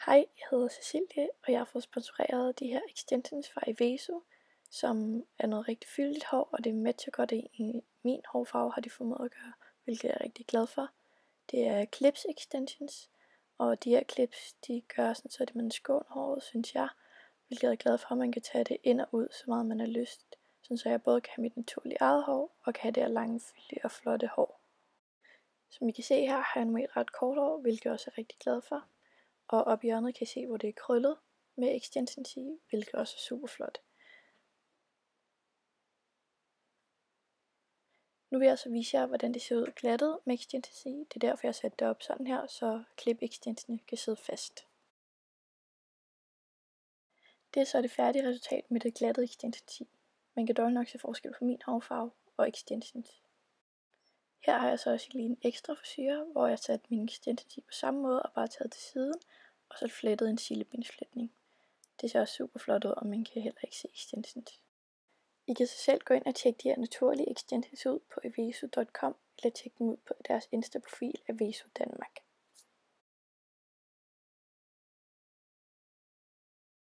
Hej, jeg hedder Cecilie, og jeg har fået sponsoreret de her extensions fra Eveso, som er noget rigtig fyldigt hår, og det matcher godt ind i min hårfarve, har de formået at gøre, hvilket jeg er rigtig glad for. Det er clips extensions, og de her clips, de gør sådan, så man skåner håret, synes jeg, hvilket jeg er glad for, at man kan tage det ind og ud, så meget man har lyst, sådan så jeg både kan have mit naturlige eget hår, og kan have det her lange, fyldige og flotte hår. Som I kan se her, har jeg normalt ret kort hår, hvilket jeg også er rigtig glad for. Og oppe i hjørnet kan I se, hvor det er krøllet med extensions i, hvilket også er super flot. Nu vil jeg så vise jer, hvordan det ser ud glattet med extensions i. Det er derfor, jeg har sat det op sådan her, så klip extensionsene kan sidde fast. Det er så det færdige resultat med det glattede extensions i. Man kan dog nok se forskel på min hårfarve og extensions. Her har jeg så også lige en ekstra frisyre, hvor jeg har sat mine extensions i på samme måde og bare taget til siden, og så flettet en sillebindsfletning. Det ser også super flot ud, og man kan heller ikke se extensions. I kan så selv gå ind og tjekke de her naturlige extensions ud på eveso.com, eller tjekke dem ud på deres Insta-profil Eveso Danmark.